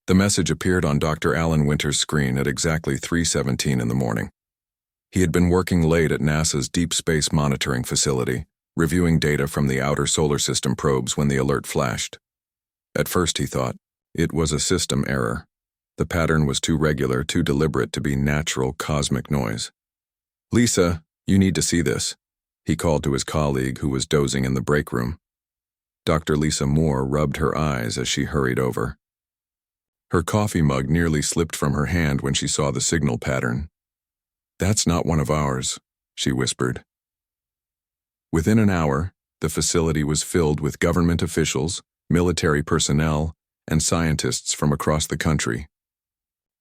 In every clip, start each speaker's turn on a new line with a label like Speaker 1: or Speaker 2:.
Speaker 1: The message appeared on Dr. Alan Winter's screen at exactly 3:17 in the morning. He had been working late at NASA's Deep Space Monitoring Facility, reviewing data from the outer solar system probes when the alert flashed. At first he thought it was a system error. The pattern was too regular, too deliberate to be natural cosmic noise. "Lisa, you need to see this," he called to his colleague who was dozing in the break room. Dr. Lisa Moore rubbed her eyes as she hurried over. Her coffee mug nearly slipped from her hand when she saw the signal pattern. "That's not one of ours," she whispered. Within an hour, the facility was filled with government officials, military personnel, and scientists from across the country.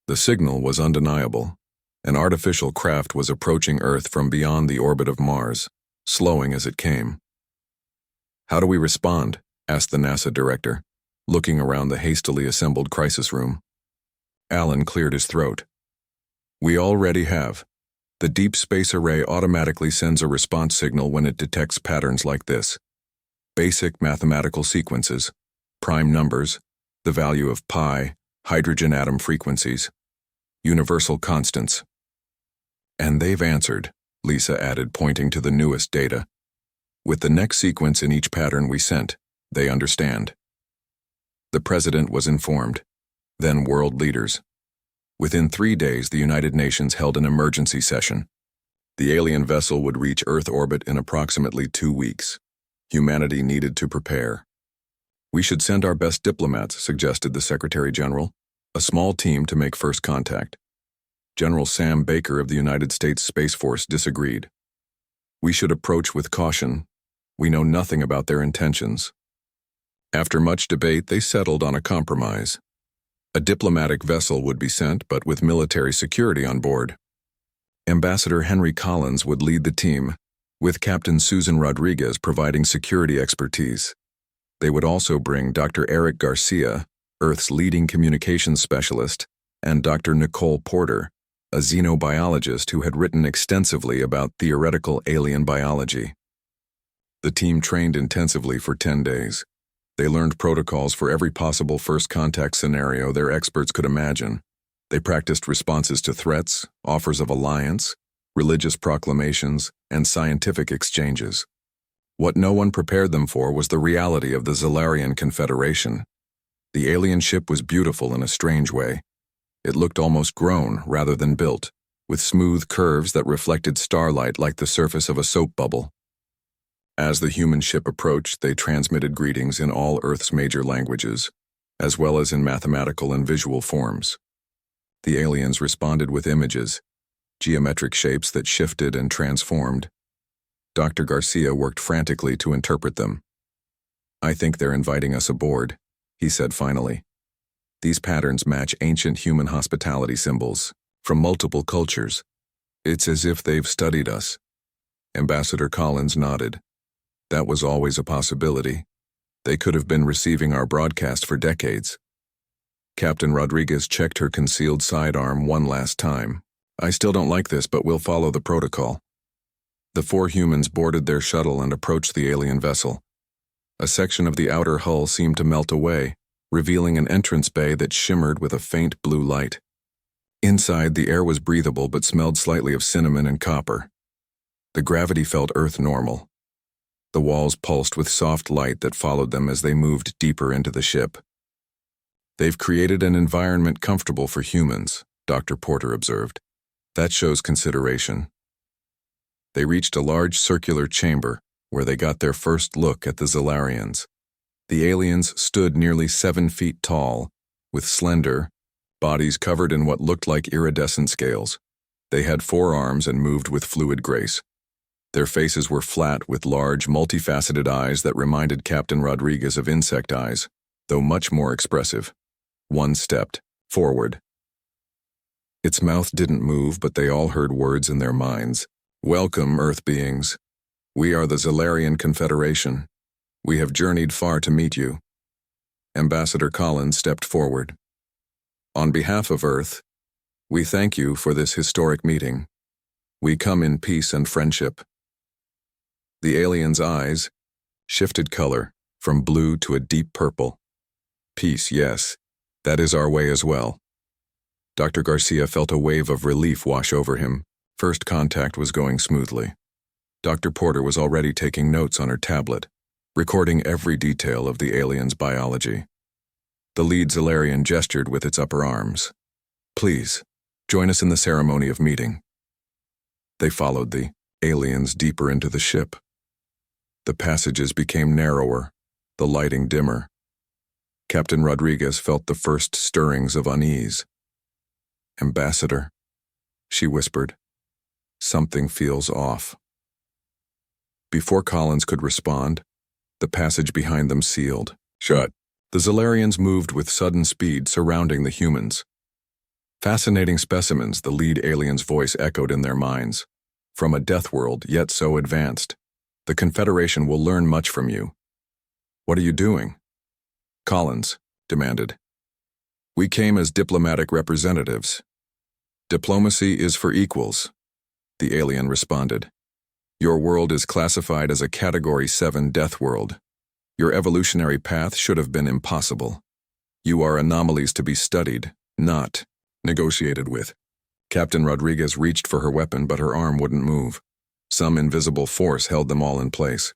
Speaker 1: The signal was undeniable. An artificial craft was approaching Earth from beyond the orbit of Mars, slowing as it came. "How do we respond?" asked the NASA director, looking around the hastily assembled crisis room. Alan cleared his throat. "We already have. The Deep Space Array automatically sends a response signal when it detects patterns like this. Basic mathematical sequences, prime numbers, the value of pi, hydrogen atom frequencies, universal constants." "And they've answered," Lisa added, pointing to the newest data. "With the next sequence in each pattern we sent, they understand." The president was informed, then world leaders. Within 3 days, the United Nations held an emergency session. The alien vessel would reach Earth orbit in approximately 2 weeks. Humanity needed to prepare. "We should send our best diplomats," suggested the Secretary General, "a small team to make first contact." General Sam Baker of the United States Space Force disagreed. "We should approach with caution. We know nothing about their intentions." After much debate, they settled on a compromise. A diplomatic vessel would be sent, but with military security on board. Ambassador Henry Collins would lead the team, with Captain Susan Rodriguez providing security expertise. They would also bring Dr. Eric Garcia, Earth's leading communications specialist, and Dr. Nicole Porter, a xenobiologist who had written extensively about theoretical alien biology. The team trained intensively for 10 days. They learned protocols for every possible first contact scenario their experts could imagine. They practiced responses to threats, offers of alliance, religious proclamations, and scientific exchanges. What no one prepared them for was the reality of the Zalarian Confederation. The alien ship was beautiful in a strange way. It looked almost grown rather than built, with smooth curves that reflected starlight like the surface of a soap bubble. As the human ship approached, they transmitted greetings in all Earth's major languages, as well as in mathematical and visual forms. The aliens responded with images, geometric shapes that shifted and transformed. Dr. Garcia worked frantically to interpret them. "I think they're inviting us aboard," he said finally. "These patterns match ancient human hospitality symbols from multiple cultures. It's as if they've studied us." Ambassador Collins nodded. "That was always a possibility. They could have been receiving our broadcast for decades." Captain Rodriguez checked her concealed sidearm one last time. "I still don't like this, but we'll follow the protocol." The 4 humans boarded their shuttle and approached the alien vessel. A section of the outer hull seemed to melt away, revealing an entrance bay that shimmered with a faint blue light. Inside, the air was breathable but smelled slightly of cinnamon and copper. The gravity felt Earth normal. The walls pulsed with soft light that followed them as they moved deeper into the ship. "They've created an environment comfortable for humans," Dr. Porter observed. "That shows consideration." They reached a large circular chamber where they got their first look at the Zalarians. The aliens stood nearly 7 feet tall, with slender bodies covered in what looked like iridescent scales. They had 4 arms and moved with fluid grace. Their faces were flat with large, multifaceted eyes that reminded Captain Rodriguez of insect eyes, though much more expressive. One stepped forward. Its mouth didn't move, but they all heard words in their minds. "Welcome, Earth beings. We are the Zalarian Confederation. We have journeyed far to meet you." Ambassador Collins stepped forward. "On behalf of Earth, we thank you for this historic meeting. We come in peace and friendship." The alien's eyes shifted color from blue to a deep purple. "Peace, yes. That is our way as well. Dr. Garcia felt a wave of relief wash over him. First contact was going smoothly. Dr. Porter was already taking notes on her tablet, recording every detail of the alien's biology. The lead Zalarian gestured with its upper arms. Please, join us in the ceremony of meeting. They followed the aliens deeper into the ship. The passages became narrower, the lighting dimmer. Captain Rodriguez felt the first stirrings of unease. Ambassador, she whispered, something feels off. Before Collins could respond, the passage behind them sealed. Shut. The Zalarians moved with sudden speed, surrounding the humans. Fascinating specimens, the lead alien's voice echoed in their minds. From a death world, yet so advanced. The Confederation will learn much from you. What are you doing? Collins demanded. We came as diplomatic representatives. Diplomacy is for equals, the alien responded. Your world is classified as a Category 7 death world. Your evolutionary path should have been impossible. You are anomalies to be studied, not negotiated with. Captain Rodriguez reached for her weapon, but her arm wouldn't move. Some invisible force held them all in place.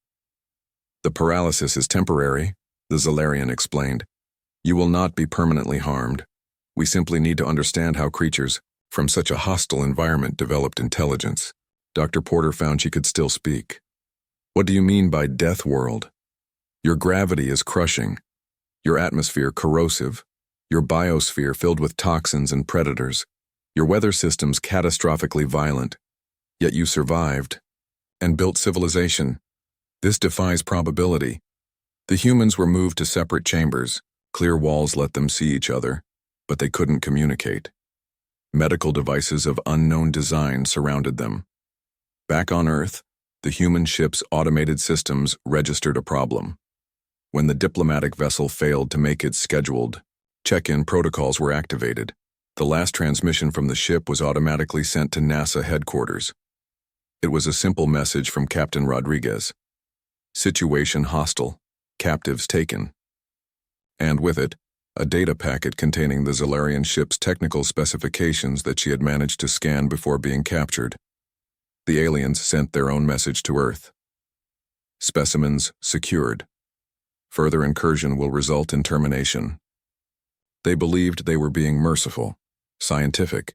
Speaker 1: The paralysis is temporary, the Zalarian explained. You will not be permanently harmed. We simply need to understand how creatures from such a hostile environment developed intelligence. Dr. Porter found she could still speak. What do you mean by death world? Your gravity is crushing, your atmosphere corrosive, your biosphere filled with toxins and predators, your weather systems catastrophically violent. Yet you survived and built civilization. This defies probability. The humans were moved to separate chambers. Clear walls let them see each other, but they couldn't communicate. Medical devices of unknown design surrounded them. Back on Earth, the human ship's automated systems registered a problem. When the diplomatic vessel failed to make its scheduled check-in protocols were activated, the last transmission from the ship was automatically sent to NASA headquarters. It was a simple message from Captain Rodriguez. Situation hostile, captives taken. And with it, a data packet containing the Zalarian ship's technical specifications that she had managed to scan before being captured. The aliens sent their own message to Earth. Specimens secured. Further incursion will result in termination. They believed they were being merciful, scientific.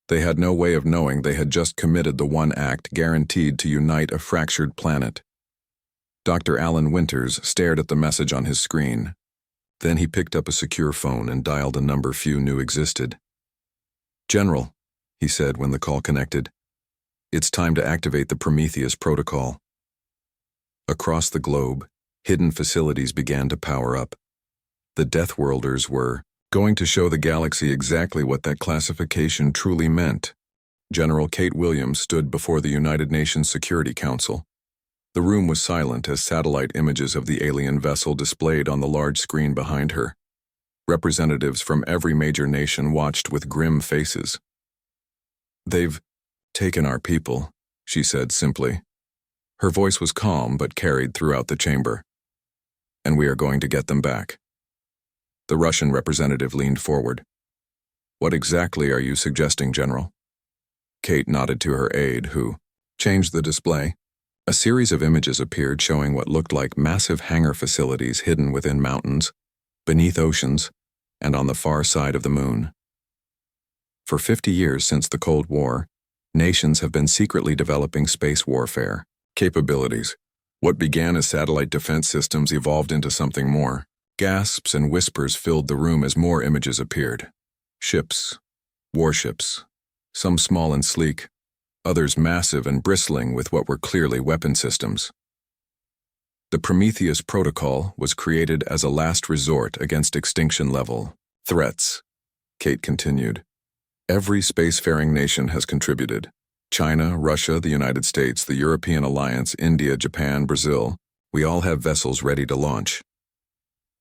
Speaker 1: They had no way of knowing they had just committed the one act guaranteed to unite a fractured planet. Dr. Alan Winters stared at the message on his screen. Then he picked up a secure phone and dialed a number few knew existed. General, he said when the call connected, it's time to activate the Prometheus protocol. Across the globe, hidden facilities began to power up. The Deathworlders were going to show the galaxy exactly what that classification truly meant. General Kate Williams stood before the United Nations Security Council. The room was silent as satellite images of the alien vessel displayed on the large screen behind her. Representatives from every major nation watched with grim faces. They've taken our people, she said simply. Her voice was calm but carried throughout the chamber. And we are going to get them back. The Russian representative leaned forward. What exactly are you suggesting, General? Kate nodded to her aide, who changed the display. A series of images appeared showing what looked like massive hangar facilities hidden within mountains, beneath oceans, and on the far side of the moon. For 50 years since the Cold War, nations have been secretly developing space warfare capabilities. What began as satellite defense systems evolved into something more. Gasps and whispers filled the room as more images appeared. Ships, warships, some small and sleek, others massive and bristling with what were clearly weapon systems. The Prometheus Protocol was created as a last resort against extinction-level threats, Kate continued. Every spacefaring nation has contributed. China, Russia, the United States, the European Alliance, India, Japan, Brazil. We all have vessels ready to launch.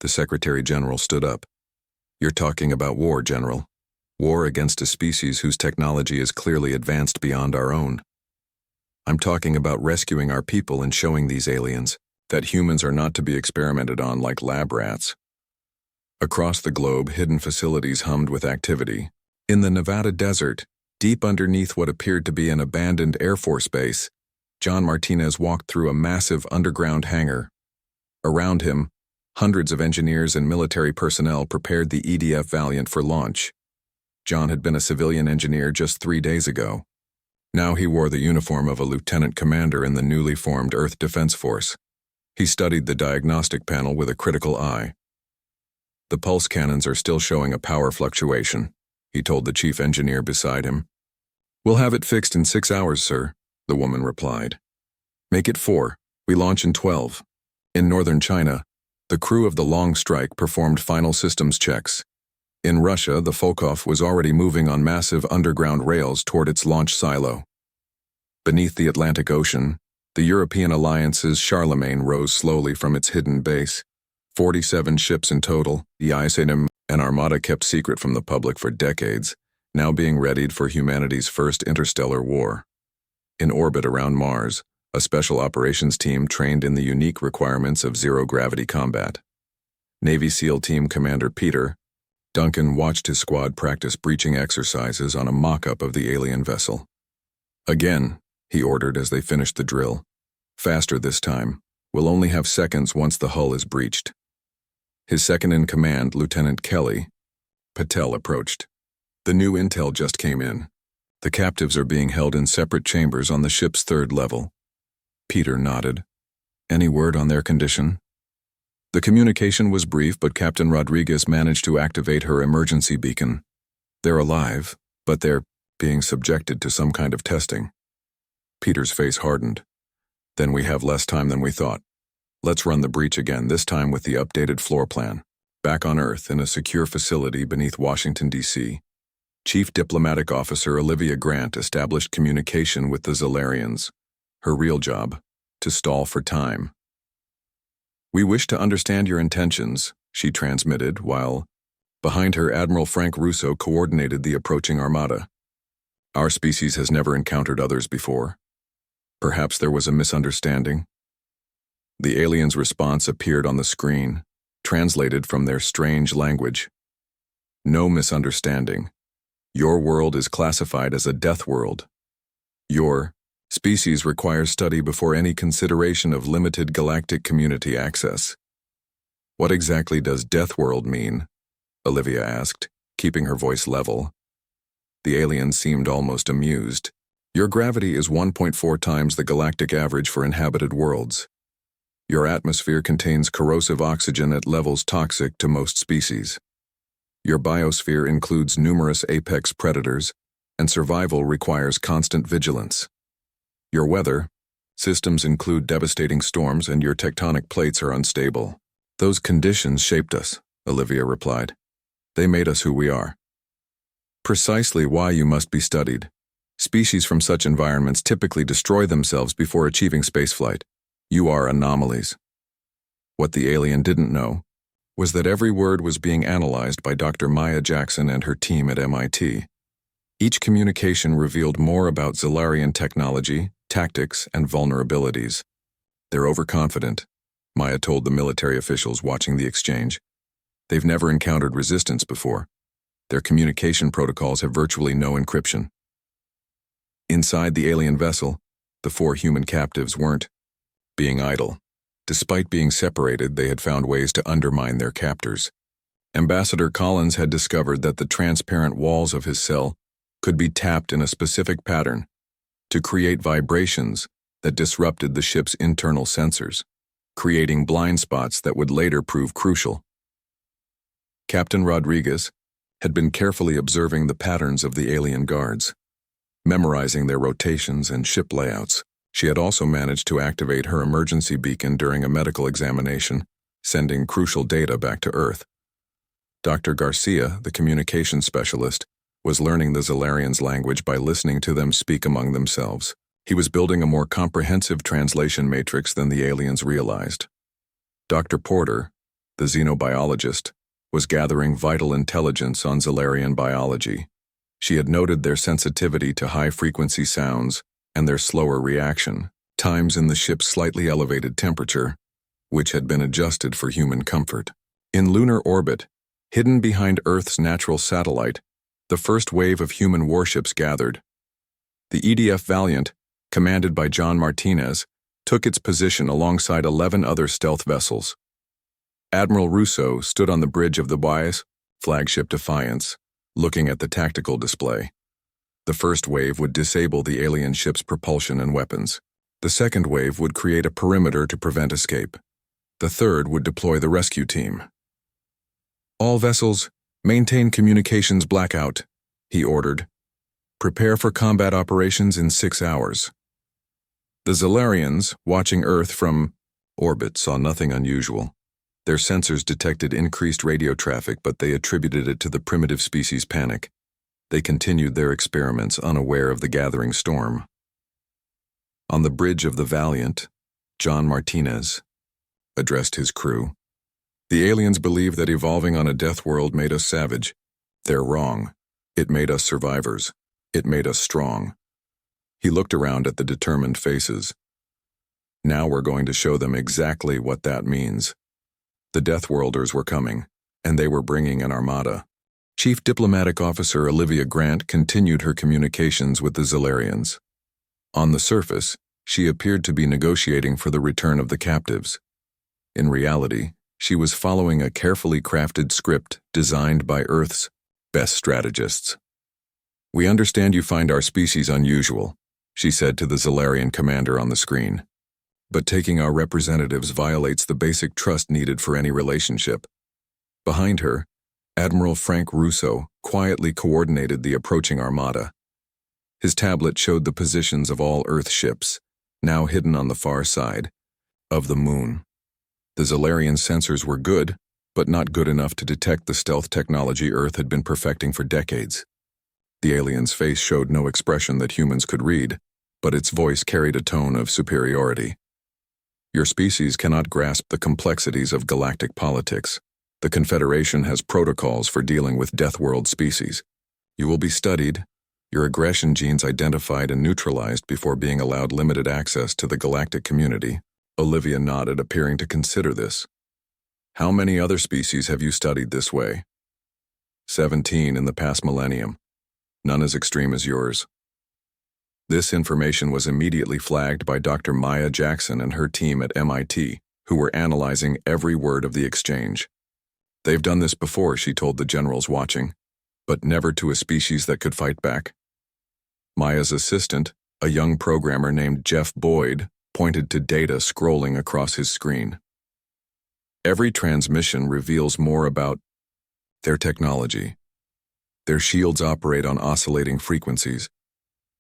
Speaker 1: The Secretary General stood up. You're talking about war, General. War against a species whose technology is clearly advanced beyond our own. I'm talking about rescuing our people and showing these aliens that humans are not to be experimented on like lab rats. Across the globe, hidden facilities hummed with activity. In the Nevada desert, deep underneath what appeared to be an abandoned Air Force base, John Martinez walked through a massive underground hangar. Around him, hundreds of engineers and military personnel prepared the EDF Valiant for launch. John had been a civilian engineer just 3 days ago. Now he wore the uniform of a lieutenant commander in the newly formed Earth Defense Force. He studied the diagnostic panel with a critical eye. The pulse cannons are still showing a power fluctuation, he told the chief engineer beside him. We'll have it fixed in 6 hours, sir, the woman replied. Make it 4. We launch in 12. In northern China, the crew of the Long Strike performed final systems checks. In Russia, the Volkov was already moving on massive underground rails toward its launch silo. Beneath the Atlantic Ocean, the European Alliance's Charlemagne rose slowly from its hidden base. 47 ships in total, the ISAM, an armada kept secret from the public for decades, now being readied for humanity's first interstellar war. In orbit around Mars, a special operations team trained in the unique requirements of zero-gravity combat. Navy SEAL Team Commander Peter Duncan watched his squad practice breaching exercises on a mock-up of the alien vessel. Again, he ordered as they finished the drill. Faster this time. We'll only have seconds once the hull is breached. His second-in-command, Lieutenant Kelly Patel, approached. The new intel just came in. The captives are being held in separate chambers on the ship's 3rd level. Peter nodded. Any word on their condition? The communication was brief, but Captain Rodriguez managed to activate her emergency beacon. They're alive, but they're being subjected to some kind of testing. Peter's face hardened. Then we have less time than we thought. Let's run the breach again, this time with the updated floor plan. Back on Earth, in a secure facility beneath Washington, D.C., Chief Diplomatic Officer Olivia Grant established communication with the Zolarians. Her real job, to stall for time. We wish to understand your intentions, she transmitted, while behind her Admiral Frank Russo coordinated the approaching armada. Our species has never encountered others before. Perhaps there was a misunderstanding. The aliens' response appeared on the screen, translated from their strange language. No misunderstanding. Your world is classified as a death world. Your species requires study before any consideration of limited galactic community access. What exactly does death world mean? Olivia asked, keeping her voice level. The alien seemed almost amused. Your gravity is 1.4 times the galactic average for inhabited worlds. Your atmosphere contains corrosive oxygen at levels toxic to most species. Your biosphere includes numerous apex predators, and survival requires constant vigilance. Your weather systems include devastating storms, and your tectonic plates are unstable. Those conditions shaped us, Olivia replied. They made us who we are. Precisely why you must be studied. Species from such environments typically destroy themselves before achieving spaceflight. You are anomalies. What the alien didn't know was that every word was being analyzed by Dr. Maya Jackson and her team at MIT. Each communication revealed more about Zolarian technology, tactics, and vulnerabilities. They're overconfident, Maya told the military officials watching the exchange. They've never encountered resistance before. Their communication protocols have virtually no encryption. Inside the alien vessel, the 4 human captives weren't being idle. Despite being separated, they had found ways to undermine their captors. Ambassador Collins had discovered that the transparent walls of his cell could be tapped in a specific pattern to create vibrations that disrupted the ship's internal sensors, creating blind spots that would later prove crucial. Captain Rodriguez had been carefully observing the patterns of the alien guards, memorizing their rotations and ship layouts. She had also managed to activate her emergency beacon during a medical examination, sending crucial data back to Earth. Dr. Garcia, the communications specialist, was learning the Zolarians' language by listening to them speak among themselves. He was building a more comprehensive translation matrix than the aliens realized. Dr. Porter, the xenobiologist, was gathering vital intelligence on Zolarian biology. She had noted their sensitivity to high-frequency sounds and their slower reaction times in the ship's slightly elevated temperature, which had been adjusted for human comfort. In lunar orbit, Hidden behind Earth's natural satellite, the first wave of human warships gathered. The EDF Valiant, commanded by John Martinez, took its position alongside 11 other stealth vessels. Admiral Russo stood on the bridge of the Wy's flagship Defiance, looking at the tactical display. The first wave would disable the alien ship's propulsion and weapons. The second wave would create a perimeter to prevent escape. The third would deploy the rescue team. All vessels, maintain communications blackout, he ordered. Prepare for combat operations in 6 hours. The Zalarians, watching Earth from orbit, saw nothing unusual. Their sensors detected increased radio traffic, but they attributed it to the primitive species panic. They continued their experiments, unaware of the gathering storm. On the bridge of the Valiant, John Martinez addressed his crew. The aliens believe that evolving on a death world made us savage. They're wrong. It made us survivors. It made us strong. He looked around at the determined faces. Now we're going to show them exactly what that means. The Deathworlders were coming, and they were bringing an armada. Chief Diplomatic Officer Olivia Grant continued her communications with the Zalarians. On the surface, she appeared to be negotiating for the return of the captives. In reality, she was following a carefully crafted script designed by Earth's best strategists. "We understand you find our species unusual," she said to the Zalarian commander on the screen. "But taking our representatives violates the basic trust needed for any relationship." Behind her, Admiral Frank Russo quietly coordinated the approaching armada. His tablet showed the positions of all Earth ships, now hidden on the far side of the moon. The Zalarian sensors were good, but not good enough to detect the stealth technology Earth had been perfecting for decades. The alien's face showed no expression that humans could read, but its voice carried a tone of superiority. "Your species cannot grasp the complexities of galactic politics. The Confederation has protocols for dealing with Deathworld species. You will be studied, your aggression genes identified and neutralized before being allowed limited access to the galactic community." Olivia nodded, appearing to consider this. "How many other species have you studied this way?" 17 in the past millennium. None as extreme as yours." This information was immediately flagged by Dr. Maya Jackson and her team at MIT, who were analyzing every word of the exchange. "They've done this before," she told the generals watching, "but never to a species that could fight back." Maya's assistant, a young programmer named Jeff Boyd, pointed to data scrolling across his screen. "Every transmission reveals more about their technology. Their shields operate on oscillating frequencies.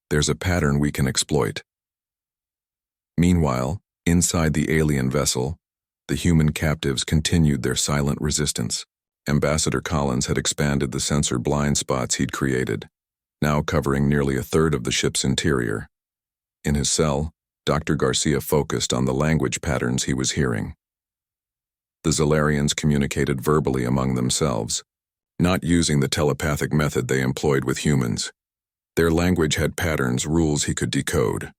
Speaker 1: There's a pattern we can exploit." Meanwhile, inside the alien vessel, the human captives continued their silent resistance. Ambassador Collins had expanded the sensor blind spots he'd created, now covering nearly a third of the ship's interior. In his cell, Dr. Garcia focused on the language patterns he was hearing. The Zalarians communicated verbally among themselves, not using the telepathic method they employed with humans. Their language had patterns, rules he could decode.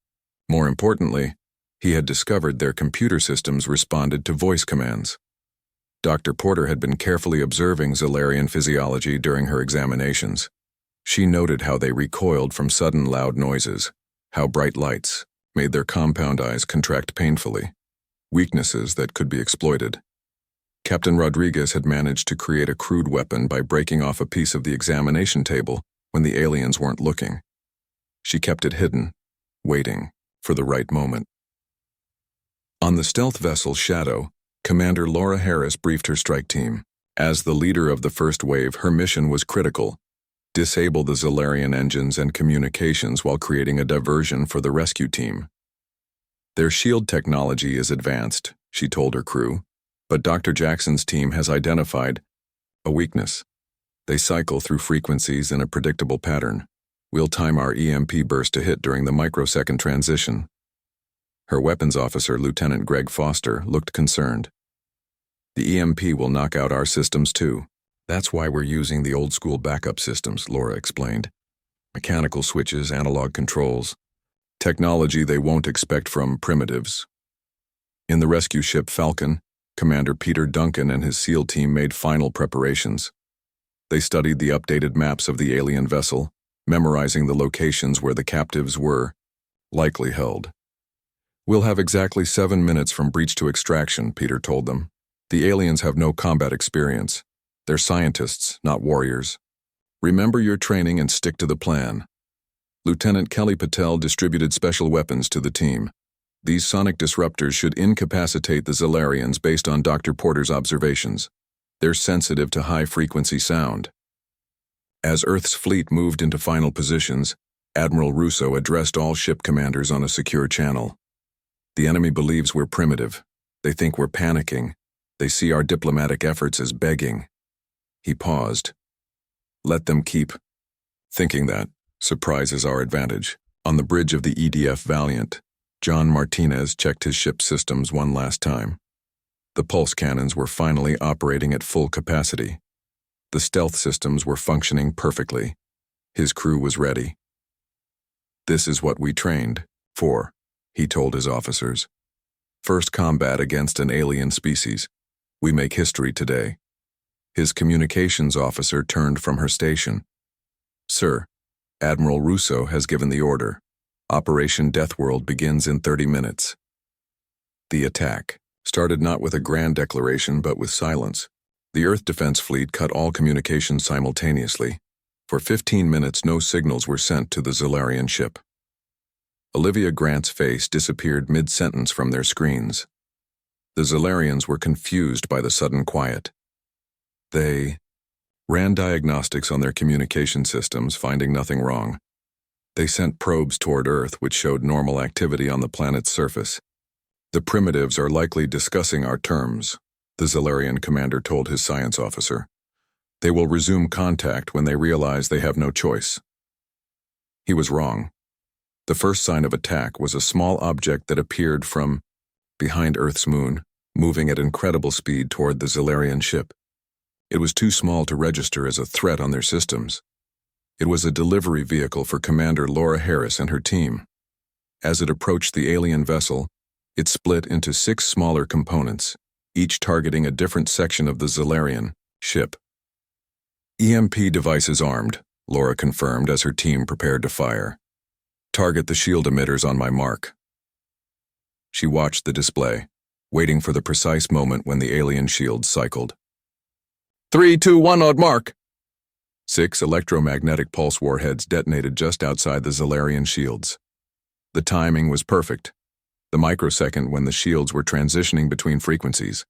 Speaker 1: More importantly, he had discovered their computer systems responded to voice commands. Dr. Porter had been carefully observing Zalarian physiology during her examinations. She noted how they recoiled from sudden loud noises, how bright lights made their compound eyes contract painfully, weaknesses that could be exploited. Captain Rodriguez had managed to create a crude weapon by breaking off a piece of the examination table when the aliens weren't looking. She kept it hidden, waiting for the right moment. On the stealth vessel Shadow, Commander Laura Harris briefed her strike team. As the leader of the first wave, her mission was critical: disable the Zalarian engines and communications while creating a diversion for the rescue team. "Their shield technology is advanced," she told her crew, "but Dr. Jackson's team has identified a weakness. They cycle through frequencies in a predictable pattern. We'll time our EMP burst to hit during the microsecond transition." Her weapons officer, Lieutenant Greg Foster, looked concerned. "The EMP will knock out our systems too. That's why we're using the old-school backup systems," Laura explained. "Mechanical switches, analog controls. Technology they won't expect from primitives." In the rescue ship Falcon, Commander Peter Duncan and his SEAL team made final preparations. They studied the updated maps of the alien vessel, memorizing the locations where the captives were likely held. "We'll have exactly 7 minutes from breach to extraction," Peter told them. "The aliens have no combat experience. They're scientists, not warriors. Remember your training and stick to the plan." Lieutenant Kelly Patel distributed special weapons to the team. These sonic disruptors should incapacitate the Zalarians based on Dr. Porter's observations. They're sensitive to high-frequency sound. As Earth's fleet moved into final positions, Admiral Russo addressed all ship commanders on a secure channel. "The enemy believes we're primitive. They think we're panicking. They see our diplomatic efforts as begging." He paused. "Let them keep thinking that. Surprise is our advantage." On the bridge of the EDF Valiant, John Martinez checked his ship's systems one last time. The pulse cannons were finally operating at full capacity. The stealth systems were functioning perfectly. His crew was ready. "This is what we trained for," he told his officers. "First combat against an alien species. We make history today." His communications officer turned from her station. "Sir, Admiral Russo has given the order. Operation Deathworld begins in 30 minutes. The attack started not with a grand declaration but with silence. The Earth Defense Fleet cut all communications simultaneously. For 15 minutes, no signals were sent to the Zalarian ship. Olivia Grant's face disappeared mid-sentence from their screens. The Zalarians were confused by the sudden quiet. They ran diagnostics on their communication systems, finding nothing wrong. They sent probes toward Earth, which showed normal activity on the planet's surface. "The primitives are likely discussing our terms," the Zalarian commander told his science officer. "They will resume contact when they realize they have no choice." He was wrong. The first sign of attack was a small object that appeared from behind Earth's moon, moving at incredible speed toward the Zalarian ship. It was too small to register as a threat on their systems. It was a delivery vehicle for Commander Laura Harris and her team. As it approached the alien vessel, it split into 6 smaller components, each targeting a different section of the Zalarian ship. "EMP devices armed," Laura confirmed as her team prepared to fire. "Target the shield emitters on my mark." She watched the display, waiting for the precise moment when the alien shields cycled. 3, 2, 1, odd mark! 6 electromagnetic pulse warheads detonated just outside the Zalarian shields. The timing was perfect. The microsecond when the shields were transitioning between frequencies.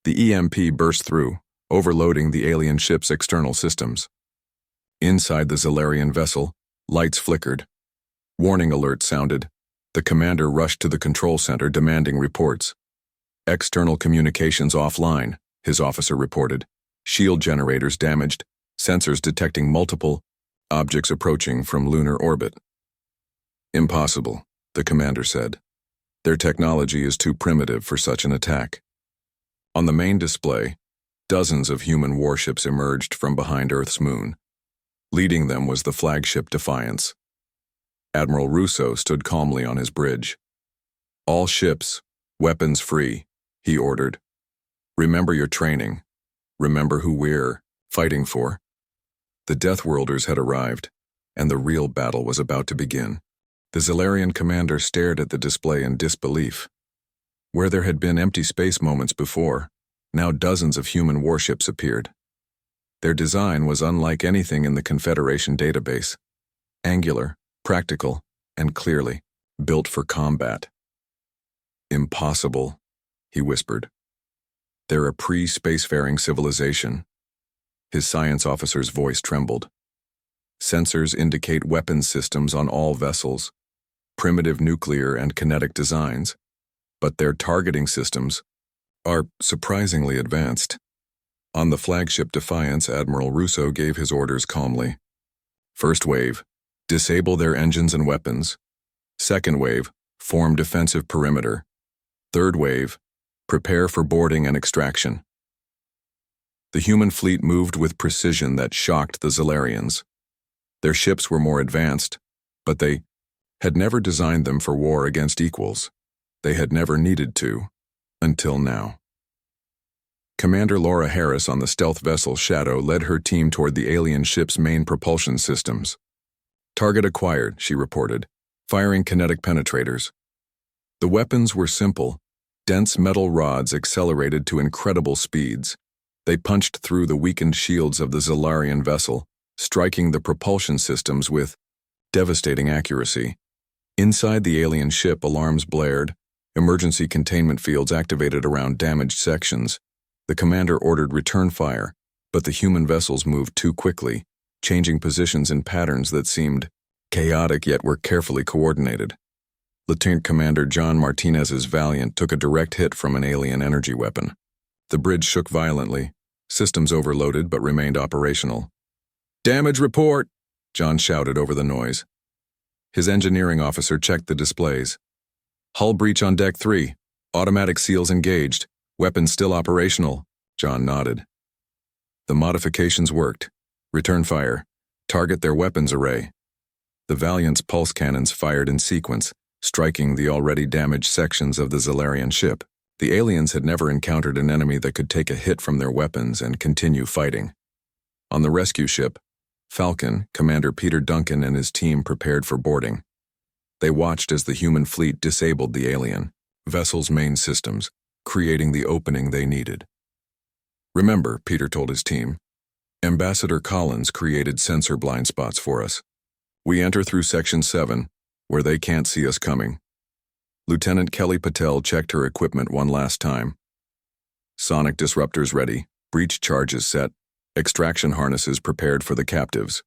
Speaker 1: The EMP burst through, overloading the alien ship's external systems. Inside the Zalarian vessel, lights flickered. Warning alerts sounded. The commander rushed to the control center demanding reports. "External communications offline," his officer reported. "Shield generators damaged, sensors detecting multiple objects approaching from lunar orbit." "Impossible," the commander said. "Their technology is too primitive for such an attack." On the main display, dozens of human warships emerged from behind Earth's moon. Leading them was the flagship Defiance. Admiral Russo stood calmly on his bridge. "All ships, weapons free," he ordered. "Remember your training. Remember who we're fighting for." The Deathworlders had arrived, and the real battle was about to begin. The Zalarian commander stared at the display in disbelief. Where there had been empty space moments before, now dozens of human warships appeared. Their design was unlike anything in the Confederation database. Angular, practical, and clearly built for combat. "Impossible," he whispered. "They're a pre-spacefaring civilization." His science officer's voice trembled. "Sensors indicate weapons systems on all vessels, primitive nuclear and kinetic designs, but their targeting systems are surprisingly advanced." On the flagship Defiance, Admiral Russo gave his orders calmly. "First wave, disable their engines and weapons. Second wave, form defensive perimeter. Third wave, prepare for boarding and extraction." The human fleet moved with precision that shocked the Zalarians. Their ships were more advanced, but they had never designed them for war against equals. They had never needed to, until now. Commander Laura Harris on the stealth vessel Shadow led her team toward the alien ship's main propulsion systems. "Target acquired," she reported, firing kinetic penetrators. The weapons were simple. Dense metal rods accelerated to incredible speeds. They punched through the weakened shields of the Zalarian vessel, striking the propulsion systems with devastating accuracy. Inside the alien ship, alarms blared, emergency containment fields activated around damaged sections. The commander ordered return fire, but the human vessels moved too quickly, changing positions in patterns that seemed chaotic yet were carefully coordinated. Lieutenant Commander John Martinez's Valiant took a direct hit from an alien energy weapon. The bridge shook violently, systems overloaded but remained operational. "Damage report!" John shouted over the noise. His engineering officer checked the displays. "Hull breach on Deck 3. Automatic seals engaged. Weapons still operational." John nodded. The modifications worked. Return fire. Target their weapons array. The Valiant's pulse cannons fired in sequence, striking the already damaged sections of the Zalarian ship. The aliens had never encountered an enemy that could take a hit from their weapons and continue fighting. On the rescue ship, Falcon, Commander Peter Duncan and his team prepared for boarding. They watched as the human fleet disabled the alien vessel's main systems, creating the opening they needed. "Remember," Peter told his team, "Ambassador Collins created sensor blind spots for us. We enter through Section 7, where they can't see us coming." Lieutenant Kelly Patel checked her equipment one last time. Sonic disruptors ready, breach charges set, extraction harnesses prepared for the captives.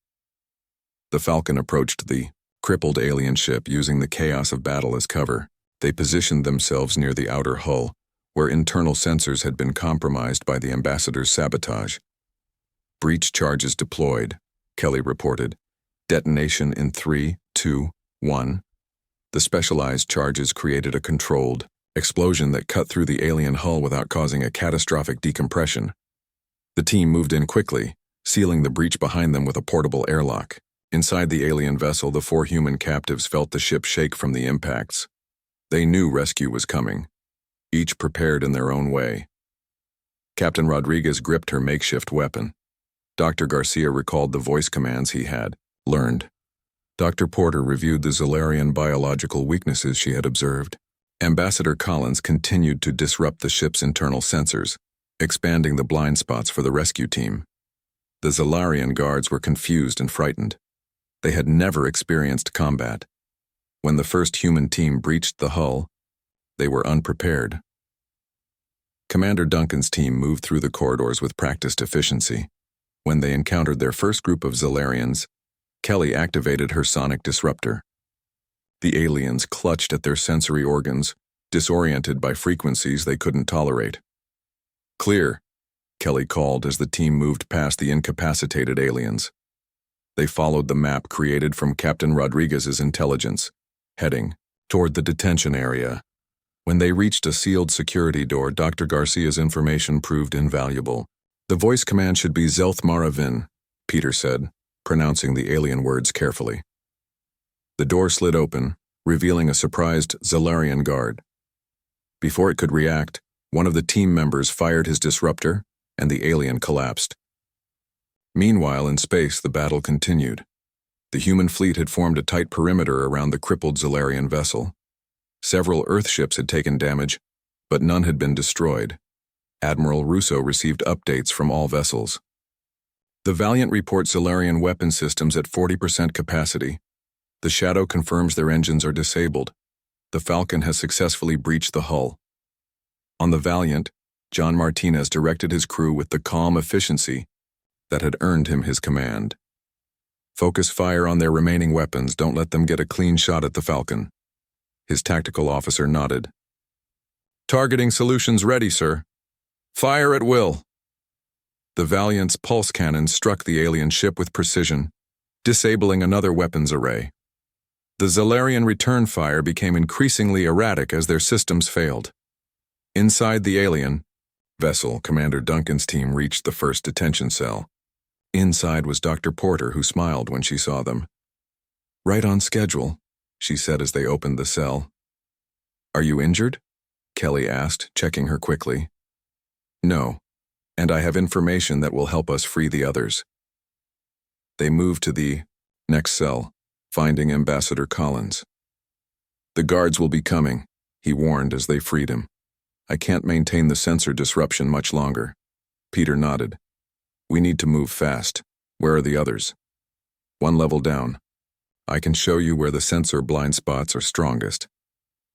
Speaker 1: The Falcon approached the crippled alien ship using the chaos of battle as cover. They positioned themselves near the outer hull, where internal sensors had been compromised by the ambassador's sabotage. "Breach charges deployed," Kelly reported. "Detonation in 3, 2, 1. The specialized charges created a controlled explosion that cut through the alien hull without causing a catastrophic decompression. The team moved in quickly, sealing the breach behind them with a portable airlock. Inside the alien vessel, the 4 human captives felt the ship shake from the impacts. They knew rescue was coming, each prepared in their own way. Captain Rodriguez gripped her makeshift weapon. Dr. Garcia recalled the voice commands he had learned. Dr. Porter reviewed the Zalarian biological weaknesses she had observed. Ambassador Collins continued to disrupt the ship's internal sensors, expanding the blind spots for the rescue team. The Zalarian guards were confused and frightened. They had never experienced combat. When the first human team breached the hull, they were unprepared. Commander Duncan's team moved through the corridors with practiced efficiency. When they encountered their first group of Zalarians, Kelly activated her sonic disruptor. The aliens clutched at their sensory organs, disoriented by frequencies they couldn't tolerate. "Clear," Kelly called as the team moved past the incapacitated aliens. They followed the map created from Captain Rodriguez's intelligence, heading toward the detention area. When they reached a sealed security door, Dr. Garcia's information proved invaluable. "The voice command should be Zelth Maravin," Peter said, pronouncing the alien words carefully. The door slid open, revealing a surprised Zalarian guard. Before it could react, one of the team members fired his disruptor, and the alien collapsed. Meanwhile, in space, the battle continued. The human fleet had formed a tight perimeter around the crippled Zalarian vessel. Several Earthships had taken damage, but none had been destroyed. Admiral Russo received updates from all vessels. "The Valiant reports Zalarian weapon systems at 40% capacity. The Shadow confirms their engines are disabled. The Falcon has successfully breached the hull." On the Valiant, John Martinez directed his crew with the calm efficiency that had earned him his command. "Focus fire on their remaining weapons. Don't let them get a clean shot at the Falcon." His tactical officer nodded. "Targeting solutions ready, sir. Fire at will." The Valiant's pulse cannons struck the alien ship with precision, disabling another weapons array. The Zalarian return fire became increasingly erratic as their systems failed. Inside the alien vessel, Commander Duncan's team reached the first detention cell. Inside was Dr. Porter, who smiled when she saw them. "Right on schedule," she said as they opened the cell. "Are you injured?" Kelly asked, checking her quickly. "No," and I have information that will help us free the others." They moved to the next cell, finding Ambassador Collins. "The guards will be coming," he warned as they freed him. "I can't maintain the sensor disruption much longer." Peter nodded. "We need to move fast. Where are the others?" "One level down. I can show you where the sensor blind spots are strongest."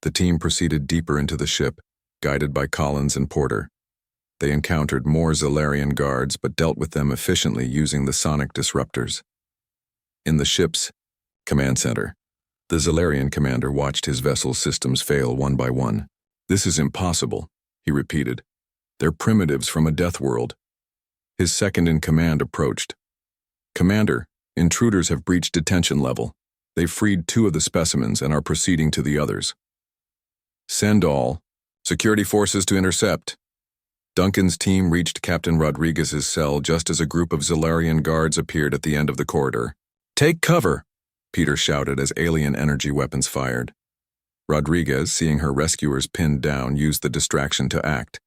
Speaker 1: The team proceeded deeper into the ship, guided by Collins and Porter. They encountered more Zalarian guards but dealt with them efficiently using the sonic disruptors. In the ship's command center, the Zalarian commander watched his vessel's systems fail one by one. "This is impossible," he repeated. "They're primitives from a death world." His second-in-command approached. "Commander, intruders have breached detention level. They've freed 2 of the specimens and are proceeding to the others." "Send all security forces to intercept." Duncan's team reached Captain Rodriguez's cell just as a group of Zalarian guards appeared at the end of the corridor. "Take cover!" Peter shouted as alien energy weapons fired. Rodriguez, seeing her rescuers pinned down, used the distraction to act.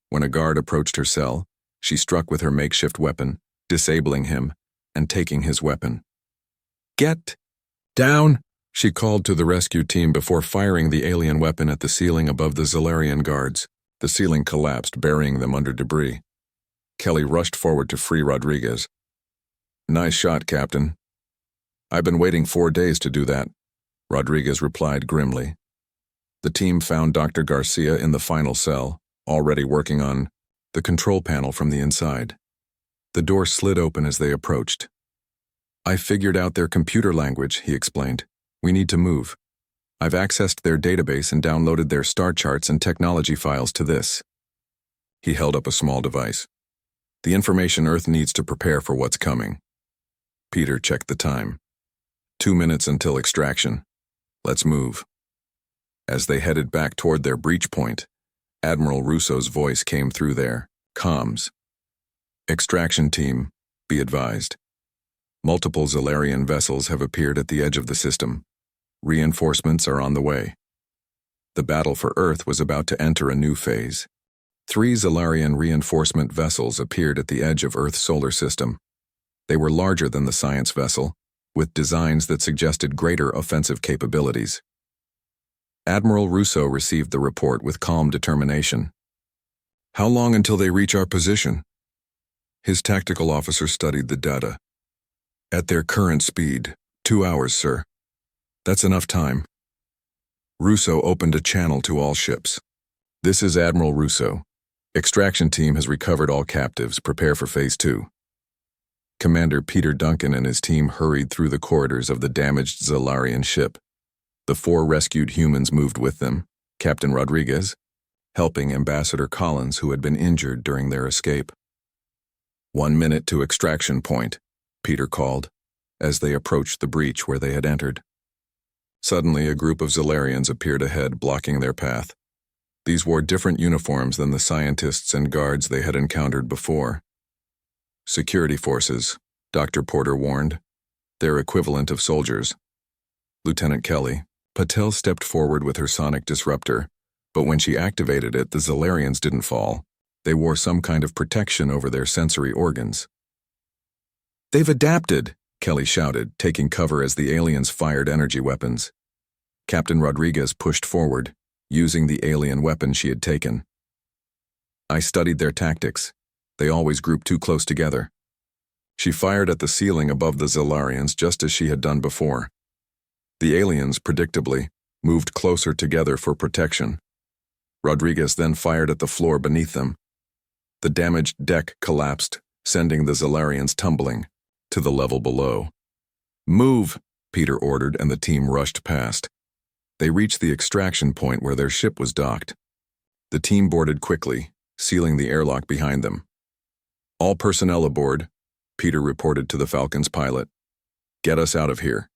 Speaker 1: When a guard approached her cell, she struck with her makeshift weapon, disabling him and taking his weapon. "Get down!" she called to the rescue team before firing the alien weapon at the ceiling above the Zalarian guards. The ceiling collapsed, burying them under debris. Kelly rushed forward to free Rodriguez. "Nice shot, Captain." "I've been waiting 4 days to do that," Rodriguez replied grimly. The team found Dr. Garcia in the final cell, already working on the control panel from the inside. The door slid open as they approached. "I figured out their computer language," he explained. "We need to move. I've accessed their database and downloaded their star charts and technology files to this." He held up a small device. "The information Earth needs to prepare for what's coming." Peter checked the time. 2 minutes until extraction. "Let's move." As they headed back toward their breach point, Admiral Russo's voice came through their comms. "Extraction team, be advised. Multiple Zalarian vessels have appeared at the edge of the system. Reinforcements are on the way." The battle for Earth was about to enter a new phase. 3 Zalarian reinforcement vessels appeared at the edge of Earth's solar system. They were larger than the science vessel, with designs that suggested greater offensive capabilities. Admiral Russo received the report with calm determination. "How long until they reach our position?" His tactical officer studied the data. "At their current speed, 2 hours, sir." "That's enough time." Russo opened a channel to all ships. "This is Admiral Russo. Extraction team has recovered all captives. Prepare for Phase 2. Commander Peter Duncan and his team hurried through the corridors of the damaged Zalarian ship. The 4 rescued humans moved with them, Captain Rodriguez, helping Ambassador Collins, who had been injured during their escape. 1 minute to extraction point," Peter called, as they approached the breach where they had entered. Suddenly, a group of Zalarians appeared ahead, blocking their path. These wore different uniforms than the scientists and guards they had encountered before. "Security forces," Dr. Porter warned. "Their equivalent of soldiers." "Lieutenant Kelly." Patel stepped forward with her sonic disruptor, but when she activated it, the Zalarians didn't fall. They wore some kind of protection over their sensory organs. "They've adapted," Kelly shouted, taking cover as the aliens fired energy weapons. Captain Rodriguez pushed forward, using the alien weapon she had taken. "I studied their tactics. They always group too close together." She fired at the ceiling above the Zalarians just as she had done before. The aliens, predictably, moved closer together for protection. Rodriguez then fired at the floor beneath them. The damaged deck collapsed, sending the Zalarians tumbling to the level below. "Move," Peter ordered, and the team rushed past. They reached the extraction point where their ship was docked. The team boarded quickly, sealing the airlock behind them. "All personnel aboard," Peter reported to the Falcon's pilot. "Get us out of here."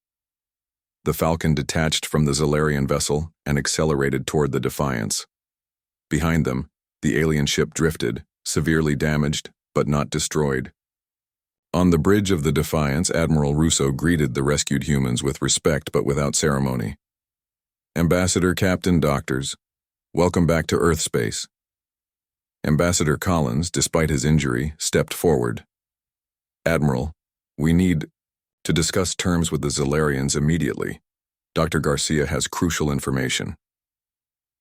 Speaker 1: The Falcon detached from the Zalarian vessel and accelerated toward the Defiance. Behind them, the alien ship drifted, severely damaged, but not destroyed. On the bridge of the Defiance, Admiral Russo greeted the rescued humans with respect but without ceremony. "Ambassador, Captain, Doctors, welcome back to Earth space." Ambassador Collins, despite his injury, stepped forward. "Admiral, we need to discuss terms with the Zolarians immediately. Dr. Garcia has crucial information."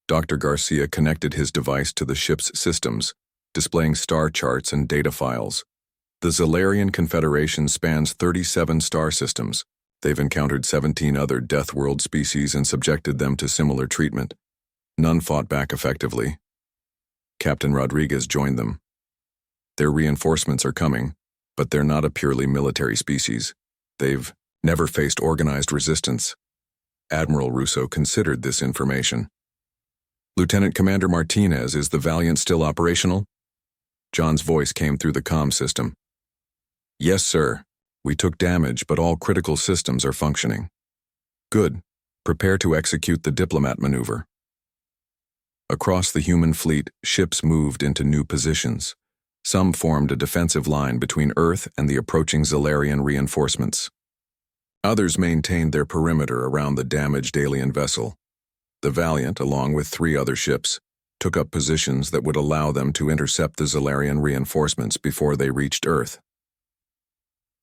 Speaker 1: Dr. Garcia connected his device to the ship's systems, displaying star charts and data files. The Zolarian Confederation spans 37 star systems. They've encountered 17 other Deathworld species and subjected them to similar treatment. None fought back effectively. Captain Rodriguez joined them. "Their reinforcements are coming, but they're not a purely military species. They've never faced organized resistance." Admiral Russo considered this information. "Lieutenant Commander Martinez, is the Valiant still operational?" John's voice came through the comm system. "Yes, sir. We took damage, but all critical systems are functioning." "Good. Prepare to execute the diplomat maneuver." Across the human fleet, ships moved into new positions. Some formed a defensive line between Earth and the approaching Zolarian reinforcements. Others maintained their perimeter around the damaged alien vessel. The Valiant, along with 3 other ships, took up positions that would allow them to intercept the Zolarian reinforcements before they reached Earth.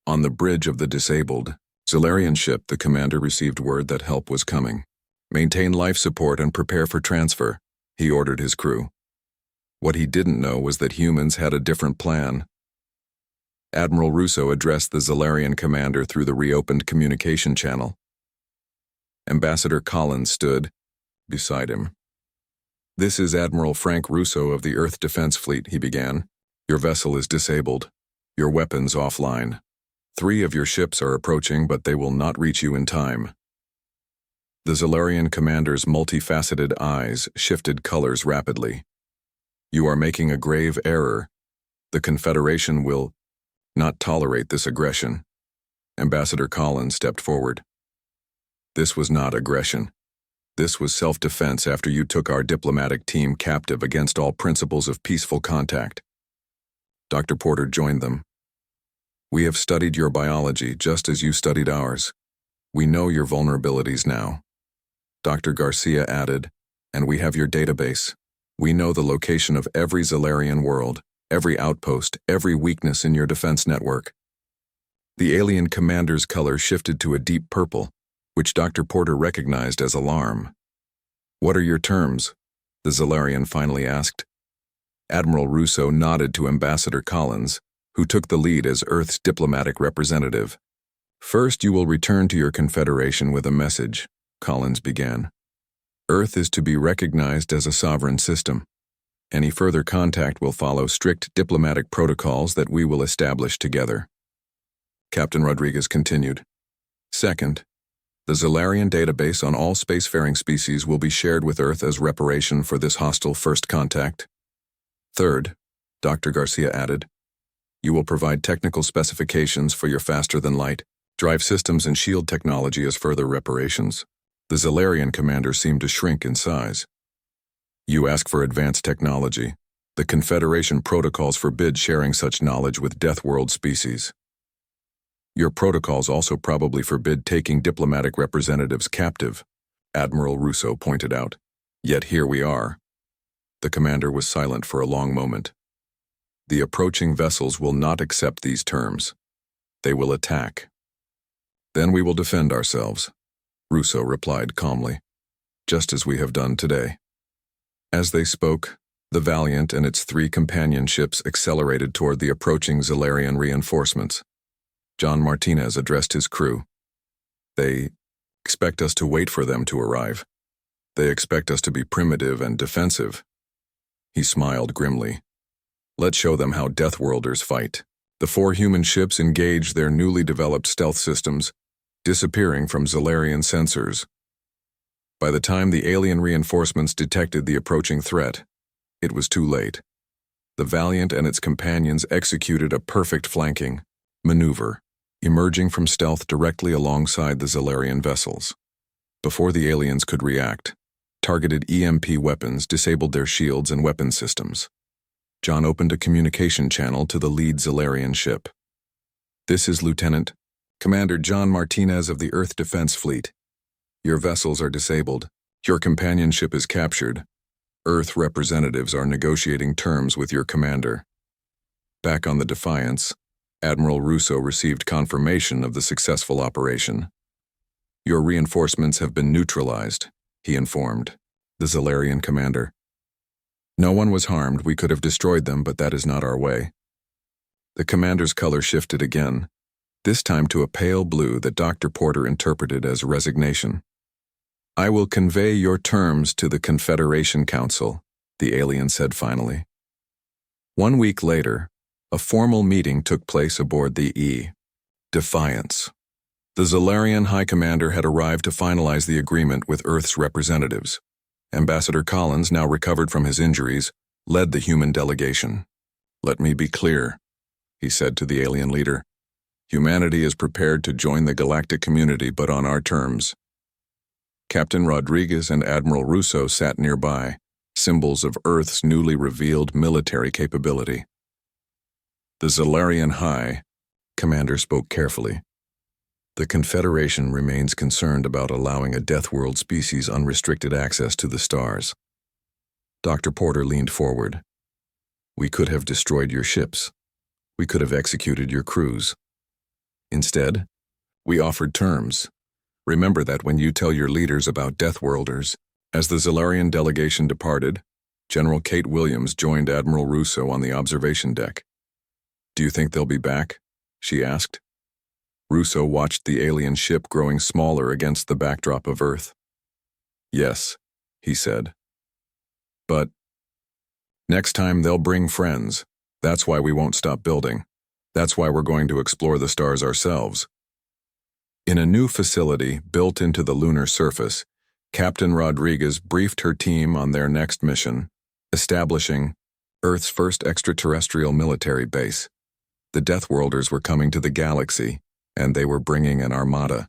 Speaker 1: On the bridge of the disabled Zolarian ship, the commander received word that help was coming. "Maintain life support and prepare for transfer," he ordered his crew. What he didn't know was that humans had a different plan. Admiral Russo addressed the Zolarian commander through the reopened communication channel. Ambassador Collins stood beside him. "This is Admiral Frank Russo of the Earth Defense Fleet," he began. "Your vessel is disabled. Your weapons offline. 3 of your ships are approaching, but they will not reach you in time." The Zolarian commander's multifaceted eyes shifted colors rapidly. "You are making a grave error. The Confederation will not tolerate this aggression." Ambassador Collins stepped forward. "This was not aggression. This was self-defense after you took our diplomatic team captive against all principles of peaceful contact." Dr. Porter joined them. "We have studied your biology just as you studied ours. We know your vulnerabilities now." Dr. Garcia added, "And we have your database. We know the location of every Zolarian world, every outpost, every weakness in your defense network." The alien commander's color shifted to a deep purple, which Dr. Porter recognized as alarm. "What are your terms?" the Zolarian finally asked. Admiral Russo nodded to Ambassador Collins, who took the lead as Earth's diplomatic representative. "First, you will return to your Confederation with a message," Collins began. "Earth is to be recognized as a sovereign system. Any further contact will follow strict diplomatic protocols that we will establish together." Captain Rodriguez continued. "Second, the Zolarian database on all spacefaring species will be shared with Earth as reparation for this hostile first contact. Third," Dr. Garcia added, "you will provide technical specifications for your faster-than-light drive systems and shield technology as further reparations." The Zolarian commander seemed to shrink in size. "You ask for advanced technology. The Confederation protocols forbid sharing such knowledge with Deathworld species. Your protocols also probably forbid taking diplomatic representatives captive," Admiral Russo pointed out. "Yet here we are." The commander was silent for a long moment. "The approaching vessels will not accept these terms. They will attack. Then we will defend ourselves," Russo replied calmly, "just as we have done today." As they spoke, the Valiant and its 3 companion ships accelerated toward the approaching Zolarian reinforcements. John Martinez addressed his crew. "They expect us to wait for them to arrive. They expect us to be primitive and defensive." He smiled grimly. "Let's show them how Deathworlders fight." The 4 human ships engaged their newly developed stealth systems, disappearing from Zolarian sensors. By the time the alien reinforcements detected the approaching threat, it was too late. The Valiant and its companions executed a perfect flanking maneuver, emerging from stealth directly alongside the Zolarian vessels. Before the aliens could react, targeted EMP weapons disabled their shields and weapon systems. John opened a communication channel to the lead Zolarian ship. "This is Lieutenant Commander John Martinez of the Earth Defense Fleet. Your vessels are disabled. Your companion ship is captured. Earth representatives are negotiating terms with your commander. Back on the Defiance, Admiral Russo received confirmation of the successful operation. Your reinforcements have been neutralized, he informed the Zalarian commander. No one was harmed. We could have destroyed them, but that is not our way. The commander's color shifted again, this time to a pale blue that Dr. Porter interpreted as resignation. I will convey your terms to the Confederation Council, the alien said finally. 1 week later, a formal meeting took place aboard the Defiance. The Zalarian High Commander had arrived to finalize the agreement with Earth's representatives. Ambassador Collins, now recovered from his injuries, led the human delegation. Let me be clear, he said to the alien leader. Humanity is prepared to join the galactic community, but on our terms. Captain Rodriguez and Admiral Russo sat nearby, symbols of Earth's newly revealed military capability. The Zalarian High Commander spoke carefully. The Confederation remains concerned about allowing a Deathworld species unrestricted access to the stars. Dr. Porter leaned forward. We could have destroyed your ships. We could have executed your crews. Instead, we offered terms. Remember that when you tell your leaders about Deathworlders. As the Zalarian delegation departed, General Kate Williams joined Admiral Russo on the observation deck. Do you think they'll be back? She asked. Russo watched the alien ship growing smaller against the backdrop of Earth. Yes, he said. But next time they'll bring friends. That's why we won't stop building. That's why we're going to explore the stars ourselves. In a new facility built into the lunar surface, Captain Rodriguez briefed her team on their next mission, establishing Earth's first extraterrestrial military base. The Deathworlders were coming to the galaxy, and they were bringing an armada.